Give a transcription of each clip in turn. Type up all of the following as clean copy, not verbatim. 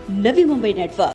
Navi Mumbai network.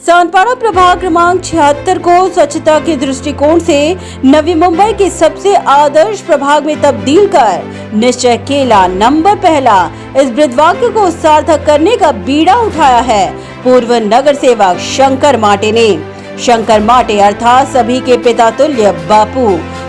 Sanpada प्रभाग क्रमांक 76 को स्वच्छता के दृष्टिकोण से नवी मुंबई के सबसे आदर्श प्रभाग में तब्दील कर निश्चय केला नंबर पहला इस ब्रीदवाक्य को सार्थक करने का बीड़ा उठाया है पूर्व नगर सेवक शंकर माटे ने। शंकर माटे अर्थात सभी के पिता तुल्य बापू,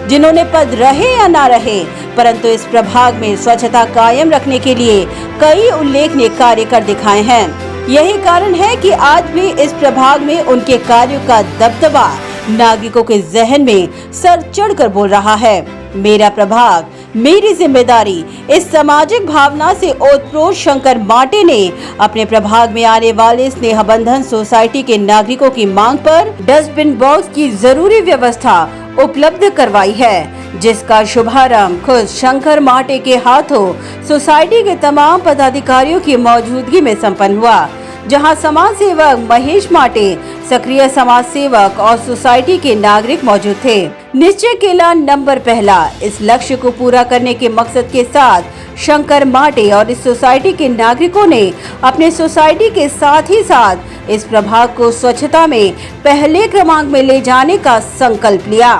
जिन्होंने पद रहे या ना रहे, परंतु इस प्रभाग में स्वच्छता कायम रखने के लिए कई उल्लेखनीय कार्य कर दिखाए हैं। यही कारण है कि आज भी इस प्रभाग में उनके कार्यों का दबदबा नागरिकों के जहन में सर चढ़कर बोल रहा है। मेरा प्रभाग, मेरी जिम्मेदारी, इस सामाजिक भावना से ओतप्रोत शंकर माटे ने अपने प्रभाग में आने वाले स्नेह बंधन सोसाइटी के नागरिकों की मांग पर डस्टबिन बॉक्स की जरूरी व्यवस्था उपलब्ध करवाई है, जिसका शुभारंभ खुद शंकर माटे के हाथों सोसाइटी के तमाम पदाधिकारियों की मौजूदगी में संपन्न हुआ, जहां समाज सेवक महेश माटे, सक्रिय समाज सेवक और सोसाइटी के नागरिक मौजूद थे। निश्चय केला नंबर पहला इस लक्ष्य को पूरा करने के मकसद के साथ शंकर माटे और इस सोसाइटी के नागरिकों ने अपने सोसाइटी के साथ ही साथ इस प्रभाग को स्वच्छता में पहले क्रमांक में ले जाने का संकल्प लिया।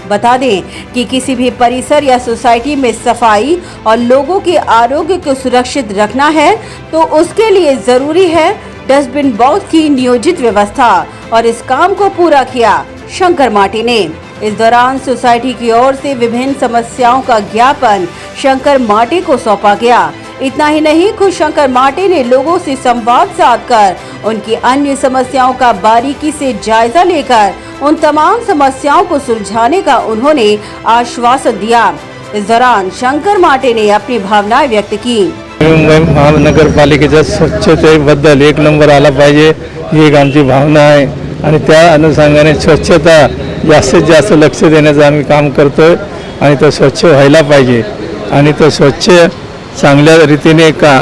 बता दें कि किसी भी परिसर या सोसाइटी में सफाई और लोगों के आरोग्य को सुरक्षित रखना है तो उसके लिए जरूरी है डस्टबिन बॉक्स की नियोजित व्यवस्था, और इस काम को पूरा किया शंकर माटे ने। इस दौरान सोसाइटी की ओर से विभिन्न समस्याओं का ज्ञापन शंकर माटे को सौंपा गया। इतना ही नहीं, खुद शंकर माटे ने लोगों से संवाद साधकर उनकी अन्य समस्याओं का बारीकी से जायजा लेकर उन तमाम समस्याओं को सुलझाने का उन्होंने आश्वासन दिया। इस दौरान शंकर माटे ने अपनी भावनाएं व्यक्त की। मुंबई महानगरपालिकेच्या स्वच्छतेबद्दल एक नंबर आला पाहिजे ही एक आमची भावना आहे आणि त्या अनुषंगाने स्वच्छता जास्तीत जास्त लक्ष देण्याचं आम्ही काम करतोय आणि तो स्वच्छ व्हायला पाहिजे आणि तो स्वच्छ चांगल्या रीतीने का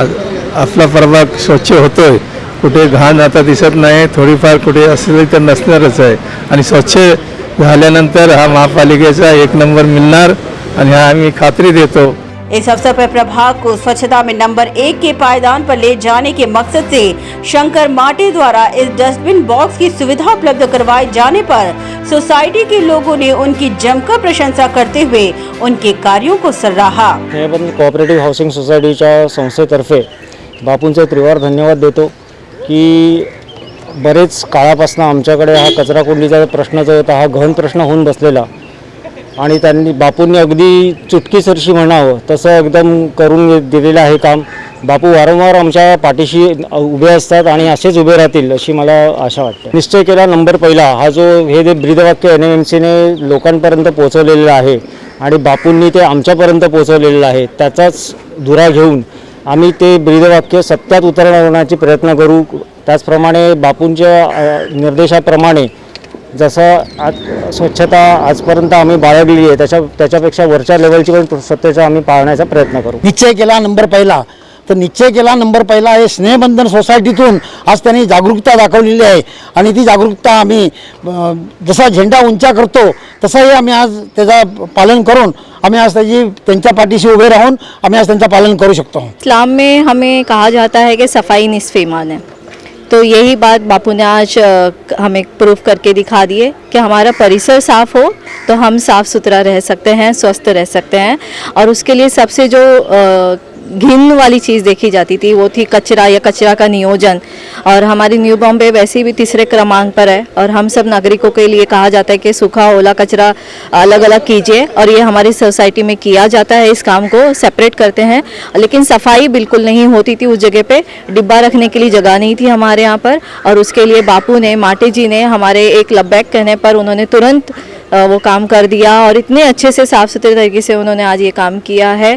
आपला प्रभाग स्वच्छ होतोय। कुठे घाण आता दिसत नाही, थोडीफार कुठे असली तर नसणारच आहे आणि स्वच्छ झाल्यानंतर हा महापालिकेचा एक नंबर मिळणार आणि हा आम्ही खात्री देतो। इस अवसर पर प्रभाग को स्वच्छता में नंबर 1 के पायदान पर ले जाने के मकसद से शंकर माटे द्वारा इस डस्टबिन बॉक्स की सुविधा उपलब्ध करवाए जाने पर सोसाइटी के लोगों ने उनकी जमकर प्रशंसा करते हुए उनके कार्यों को सराहा। कोऑपरेटिव्ह हाऊसिंग सोसायटीच्या संस्थेतर्फे बापूंचे त्रिवार धन्यवाद देतो की बरेच काळापासून आमच्याकडे हा कचरा कुंडीचा प्रश्न जो होता हा गहन प्रश्न होऊन बसलेला आणि त्यांनी बापूंनी अगदी चुटकीसरशी म्हणावं तसं एकदम करून दिलेलं आहे काम। बापू वारंवार आमच्या पाठीशी उभे असतात आणि असेच उभे राहतील अशी मला आशा वाटते। निश्चय केला नंबर पहिला हा जो हे जे ब्रीदवाक्य NMMCने लोकांपर्यंत पोहोचवलेलं आहे आणि बापूंनी ते आमच्यापर्यंत पोहोचवलेलं आहे, त्याचाच धुरा घेऊन आम्ही ते ब्रीदवाक्य सत्यात उतरवण्याचा प्रयत्न करू। त्याचप्रमाणे बापूंच्या निर्देशाप्रमाणे जसं आज स्वच्छता आजपर्यंत आम्ही बाळगली आहे त्याच्यापेक्षा वरच्या लेवलची पण स्वच्छता आम्ही पाळण्याचा प्रयत्न करू। निश्चय केला नंबर पहिला, तर निश्चय केला नंबर पहिला हे स्नेहबंधन सोसायटीतून आज त्यांनी जागरूकता दाखवलेली आहे आणि ती जागरूकता आम्ही जसा झेंडा उंचा करतो तसंही आम्ही आज त्याचं पालन करून आम्ही आज त्यांच्या पाठीशी उभे राहून आम्ही आज त्यांचं पालन करू शकतो। इस्लाम में हमें कहा जाता है कि सफाई निस्फ़ ईमान है, तो यही बात बापू ने आज हमें प्रूफ करके दिखा दिए कि हमारा परिसर साफ़ हो तो हम साफ़ सुथरा रह सकते हैं, स्वस्थ रह सकते हैं। और उसके लिए सबसे जो घिन वाली चीज़ देखी जाती थी वो थी कचरा या कचरा का नियोजन, और हमारी न्यू बॉम्बे वैसे भी तीसरे क्रमांक पर है और हम सब नागरिकों के लिए कहा जाता है कि सूखा ओला कचरा अलग अलग कीजिए, और ये हमारी सोसाइटी में किया जाता है। इस काम को सेपरेट करते हैं, लेकिन सफाई बिल्कुल नहीं होती थी। उस जगह पे डिब्बा रखने के लिए जगह नहीं थी हमारे यहाँ पर, और उसके लिए बापू ने, माटे जी ने हमारे एक लबैक कहने पर उन्होंने तुरंत वो काम कर दिया और इतने अच्छे से साफ़ सुथरे तरीके से उन्होंने आज ये काम किया है।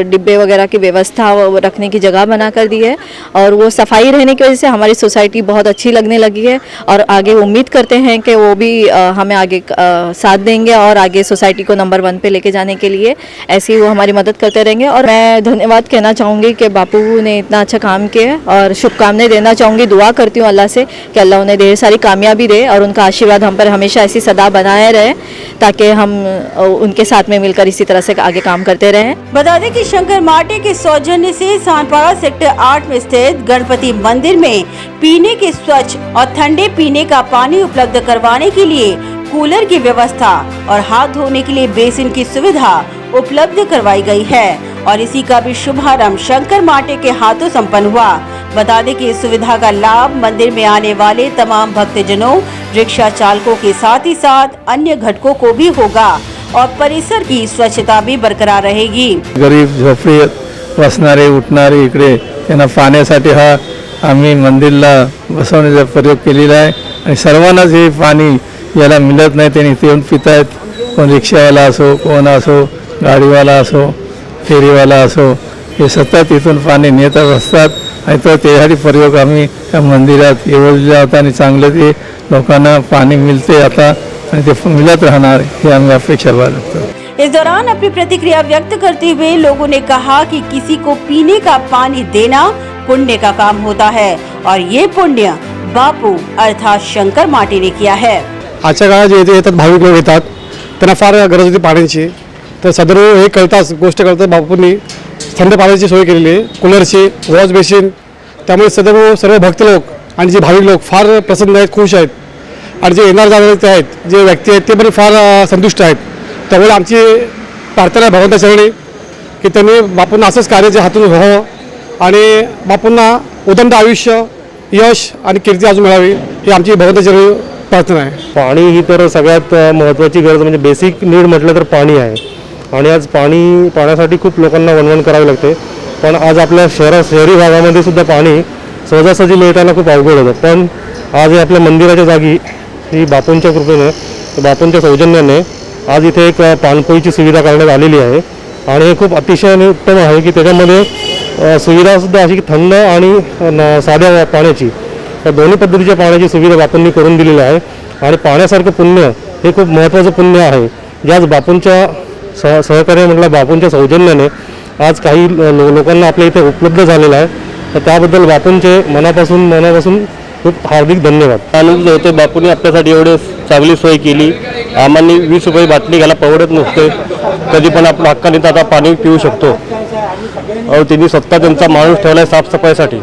डिब्बे वगैरह की व्यवस्था वो रखने की जगह बना कर दी है और वो सफाई रहने की वजह से हमारी सोसाइटी बहुत अच्छी लगने लगी है और आगे उम्मीद करते हैं कि वो भी हमें आगे साथ देंगे और आगे सोसाइटी को नंबर 1 पे लेके जाने के लिए ऐसे ही वो हमारी मदद करते रहेंगे। और मैं धन्यवाद कहना चाहूँगी कि बापू ने इतना अच्छा काम किया और शुभकामनाएं देना चाहूँगी। दुआ करती हूँ अल्लाह से कि अल्लाह उन्हें ढेर सारी कामयाबी दे और उनका आशीर्वाद हम पर हमेशा ऐसी सदा बनाए रहे ताकि हम उनके साथ में मिलकर इसी तरह से आगे काम करते रहें। बता दें कि शंकर माटे के सौजन्य से सानपाड़ा सेक्टर 8 में स्थित गणपति मंदिर में पीने के स्वच्छ और ठंडे पीने का पानी उपलब्ध करवाने के लिए कूलर की व्यवस्था और हाथ धोने के लिए बेसिन की सुविधा उपलब्ध करवाई गई है और इसी का भी शुभारंभ शंकर माटे के हाथों संपन्न हुआ। बता दें कि इस सुविधा का लाभ मंदिर में आने वाले तमाम भक्तजनों, रिक्शा चालकों के साथ ही साथ अन्य घटकों को भी होगा और परिसर की स्वच्छता भी बरकरार रहेगी। गरीब झोपडी बसणारे उठणारे इकडे त्यांना पाण्यासाठी हा आम्ही मंदिरला बसवण्याचा प्रयोग केलेला आहे आणि सर्वांनाच हे पाणी याला मिळत नाही, त्यांनी इथे येऊन पित आहेत। कोण रिक्षावाला असो, कोण असो, गाडीवाला असो, फेरीवाला असो, हे सतत इथून पाणी नेत असतात आणि तो त्यासाठी प्रयोग आम्ही त्या मंदिरात योजला होता आणि चांगलं ते लोकांना पाणी मिळते आता आणि ते मिळत राहणार हे आम्ही अपेक्षा बाळगतो। इस दौरान अपनी प्रतिक्रिया व्यक्त करते हुए लोगों ने कहा कि किसी को पीने का पानी देना पुण्य का काम होता है और ये पुण्य बापू अर्थात शंकर माटे ने किया है। आजच्या काळात जे येतात भाविक लोक येतात त्यांना फार गरज होती पाण्याची, तर सदर हे कळताच गोष्ट कळतात बापूंनी थंड पाण्याची सोय केलेली आहे, कूलरची, वॉश बेसिन, त्यामुळे सदर सर्व भक्त लोक आणि जे भाविक लोक फार प्रसन्न आहेत, खुश आहेत आणि जे येणार जाणारे आहेत जे व्यक्ती आहेत ते पण फार संतुष्ट आहेत। त्यामुळे आमची प्रार्थना आहे भगवंता चरणी की त्यांनी बापूंना असंच कार्य जे हातून व्हावं आणि बापूंना उदंड आयुष्य, यश आणि कीर्ती अजून मिळावी ही आमची भगवंता चरणी प्रार्थना आहे। पाणी ही तर सगळ्यात महत्त्वाची गरज म्हणजे बेसिक नीड म्हटलं तर पाणी आहे आणि आज पाण्यासाठी खूप लोकांना वणवण करावी लागते, पण आज आपल्या शहरी भागामध्ये सुद्धा पाणी सहजासहजी मिळताना खूप अवघड होतं। पण आज आपल्या मंदिराच्या जागी ही बापूंच्या कृपेने, बापूंच्या सौजन्याने आज इथे एक पाणपोईची सुविधा करण्यात आलेली आहे आणि हे खूप अतिशय उत्तम आहे की त्याच्यामध्ये सुविधासुद्धा अशी थंड आणि साध्या पाण्याची, या दोन्ही पद्धतीच्या पाण्याची सुविधा बापूंनी करून दिलेली आहे आणि पाण्यासारखं पुण्य हे खूप महत्त्वाचं पुण्य आहे। ज्याच बापूंच्या सहकार्य म्हटलं बापूंच्या सौजन्याने आज काही लोकांना आपल्या इथे उपलब्ध झालेलं आहे, तर त्याबद्दल बापूंचे मनापासून खूप हार्दिक धन्यवाद। आनंद होतो बापूंनी आपल्यासाठी एवढे चांगली सोय केली। आम्हाला 20 रुपये बाटली घ्यायला परवडत नसते, कधी पण आपण हक्काने आता पाणी पिऊ शकतो और त्यांनी स्वतः त्यांचा माणूस ठेवला आहे साफसफाईसाठी,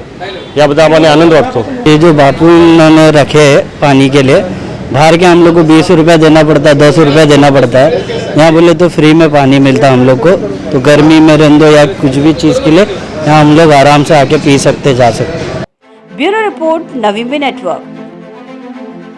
याबद्दल आम्हाला आनंद वाटतो। ये जो बापू उन्होंने रखे हैं पानी के लिए, बाहर के हम लोग को 20 रुपया देना पड़ता है, 10 रुपया देना पड़ता है, यहाँ बोले तो फ्री में पानी मिलता है हम लोग को। तो गर्मी में रंदो या कुछ भी चीज़ के लिए यहाँ हम लोग आराम से आके पी सकते, जा सकते। ब्यूरो रिपोर्ट, नवीन नेटवर्क।